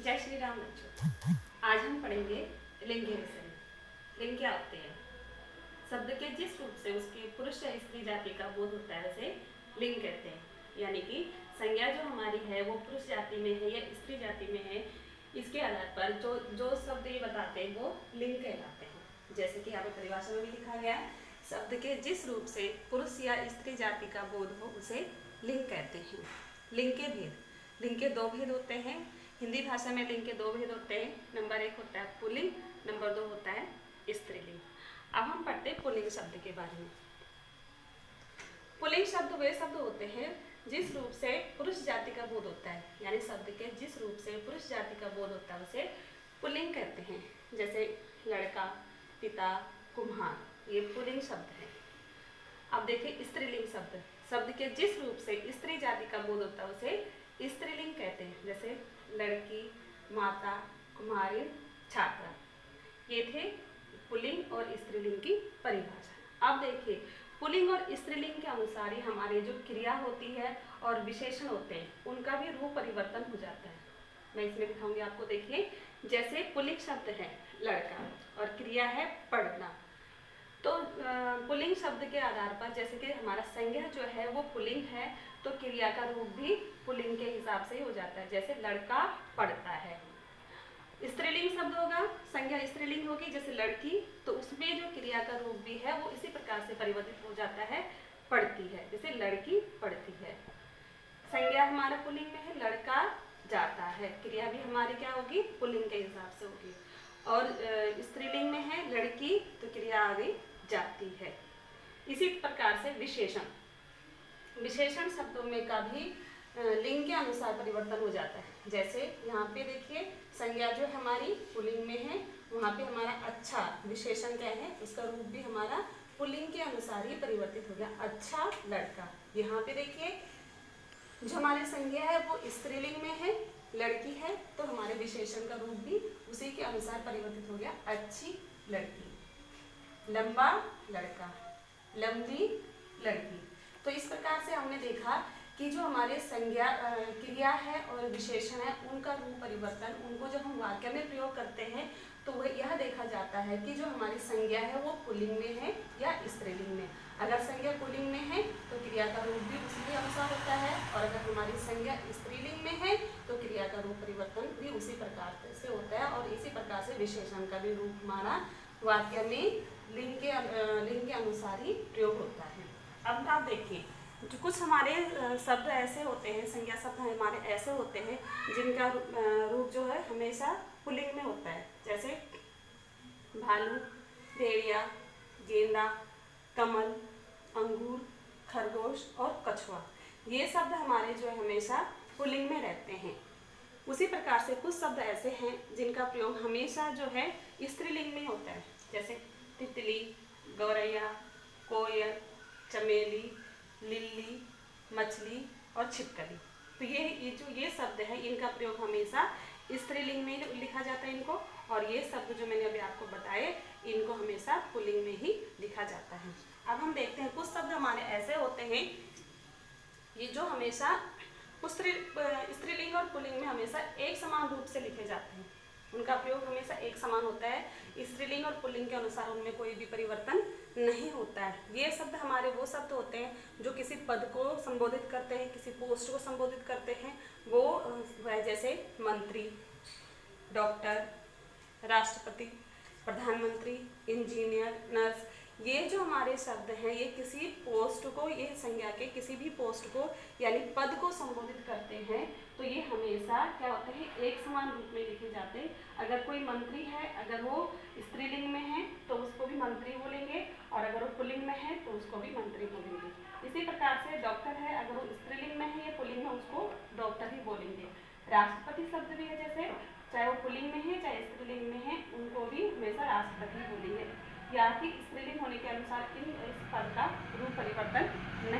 जय श्री राम बच्चों। आज हम पढ़ेंगे लिंग के विषय में। लिंग क्या होते हैं? शब्द के जिस रूप से उसके पुरुष या स्त्री जाति का बोध होता है उसे लिंग कहते हैं। यानी कि संज्ञा जो हमारी है वो पुरुष जाति में है या स्त्री जाति में है, इसके आधार पर जो जो शब्द ये बताते हैं वो लिंग कहलाते हैं। जैसे कि यहाँ पे परिभाषा में भी लिखा गया है, शब्द के जिस रूप से पुरुष या स्त्री जाति का बोध हो उसे लिंग कहते हैं। लिंग के भेद, लिंग के दो भेद होते हैं। हिंदी भाषा में लिंग के दो भेद होते हैं। नंबर 1 होता है पुल्लिंग, नंबर 2 होता है स्त्रीलिंग। अब हम पढ़ते हैं पुल्लिंग शब्द के बारे में। पुल्लिंग शब्द वे शब्द होते हैं जिस रूप से पुरुष जाति का बोध होता है, यानी शब्द के जिस रूप से पुरुष जाति का बोध होता है उसे पुल्लिंग कहते हैं। जैसे लड़का, पिता, कुम्हार, ये पुल्लिंग शब्द है। अब देखिए स्त्रीलिंग शब्द, शब्द के जिस रूप से स्त्री जाति का बोध होता है उसे स्त्रीलिंग कहते हैं। जैसे लड़की, माता, कुम्हारी, छात्रा। ये थे पुल्लिंग और स्त्रीलिंग की परिभाषा। अब देखिए पुल्लिंग और स्त्रीलिंग के अनुसार ही हमारे जो क्रिया होती है और विशेषण होते हैं उनका भी रूप परिवर्तन हो जाता है। मैं इसमें दिखाऊंगी आपको। देखिए जैसे पुल्लिंग शब्द है लड़का और क्रिया है पढ़ना, तो पुल्लिंग शब्द के आधार पर जैसे कि हमारा संज्ञा जो है वो पुल्लिंग है तो क्रिया का रूप भी पुल्लिंग के हिसाब से ही हो जाता है। जैसे लड़का पढ़ता है। स्त्रीलिंग शब्द होगा, संज्ञा स्त्रीलिंग होगी जैसे लड़की, तो उसमें जो क्रिया का रूप भी है वो इसी प्रकार से परिवर्तित हो जाता है, पढ़ती है। जैसे लड़की पढ़ती है। संज्ञा हमारा पुल्लिंग में है, लड़का जाता है, क्रिया भी हमारी क्या होगी पुल्लिंग के हिसाब से होगी। और स्त्रीलिंग में है लड़की तो क्रिया आगे जाती है। इसी प्रकार से विशेषण, विशेषण शब्दों में का भी लिंग के अनुसार परिवर्तन हो जाता है। जैसे यहाँ पे देखिए संज्ञा जो हमारी पुल्लिंग में है, वहाँ पे हमारा अच्छा विशेषण क्या है, उसका रूप भी हमारा पुल्लिंग के अनुसार ही परिवर्तित हो गया, अच्छा लड़का। यहाँ पे देखिए जो हमारी संज्ञा है वो स्त्रीलिंग में है, लड़की है, तो हमारे विशेषण का रूप भी उसी के अनुसार परिवर्तित हो गया, अच्छी लड़की। लंबा लड़का, लंबी लड़की। तो इस प्रकार से हमने देखा कि जो हमारे संज्ञा क्रिया है और विशेषण है उनका रूप परिवर्तन, उनको जब हम वाक्य में प्रयोग करते हैं तो वह यह देखा जाता है कि जो हमारी संज्ञा है वो पुल्लिंग में है या स्त्रीलिंग में। अगर संज्ञा पुल्लिंग में है तो क्रिया का रूप भी उसी के अनुसार होता है, और अगर हमारी संज्ञा स्त्रीलिंग में है तो क्रिया का रूप परिवर्तन भी उसी प्रकार से होता है। और इसी प्रकार से विशेषण का भी रूप हमारा वाक्य में लिंग के अनुसार ही प्रयोग होता है। अब आप देखिए जो कुछ हमारे शब्द ऐसे होते हैं, संज्ञा शब्द हमारे ऐसे होते हैं जिनका रूप जो है हमेशा पुल्लिंग में होता है। जैसे भालू, भेड़िया, गेंदा, कमल, अंगूर, खरगोश और कछुआ। ये शब्द हमारे जो है हमेशा पुल्लिंग में रहते हैं। उसी प्रकार से कुछ शब्द ऐसे हैं जिनका प्रयोग हमेशा जो है स्त्रीलिंग में होता है। जैसे तितली, गौरैया, कोयल, चमेली, लिल्ली, मछली और छिपकली। तो ये शब्द है इनका प्रयोग हमेशा स्त्रीलिंग में लिखा जाता है इनको, और ये शब्द जो मैंने अभी आपको बताए इनको हमेशा पुल्लिंग में ही लिखा जाता है। अब हम देखते हैं कुछ शब्द हमारे ऐसे होते हैं ये जो हमेशा स्त्रीलिंग और पुल्लिंग में हमेशा एक समान रूप से लिखे जाते हैं, उनका प्रयोग हमेशा एक समान होता है। स्त्रीलिंग और पुल्लिंग के अनुसार उनमें कोई भी परिवर्तन नहीं होता है। ये शब्द हमारे वो शब्द होते हैं जो किसी पद को संबोधित करते हैं, किसी पोस्ट को संबोधित करते हैं। वो जैसे मंत्री, डॉक्टर, राष्ट्रपति, प्रधानमंत्री, इंजीनियर, नर्स। ये जो हमारे शब्द हैं ये किसी पोस्ट को, ये संज्ञा के किसी भी पोस्ट को यानी पद को संबोधित करते हैं, तो ये हमेशा क्या होते हैं एक समान रूप में लिखे जाते हैं। अगर कोई मंत्री है, अगर वो स्त्रीलिंग में है तो उसको भी मंत्री बोलेंगे, और अगर वो पुल्लिंग में है तो उसको भी मंत्री बोलेंगे। इसी प्रकार से डॉक्टर है, अगर वो स्त्रीलिंग में है या पुल्लिंग में उसको डॉक्टर ही बोलेंगे। राष्ट्रपति शब्द भी है, जैसे चाहे वो पुल्लिंग में है चाहे स्त्रीलिंग में है उनको भी हमेशा राष्ट्रपति बोलेंगे। या कि स्त्रीलिंग होने के अनुसार इस पद का रूप परिवर्तन नहीं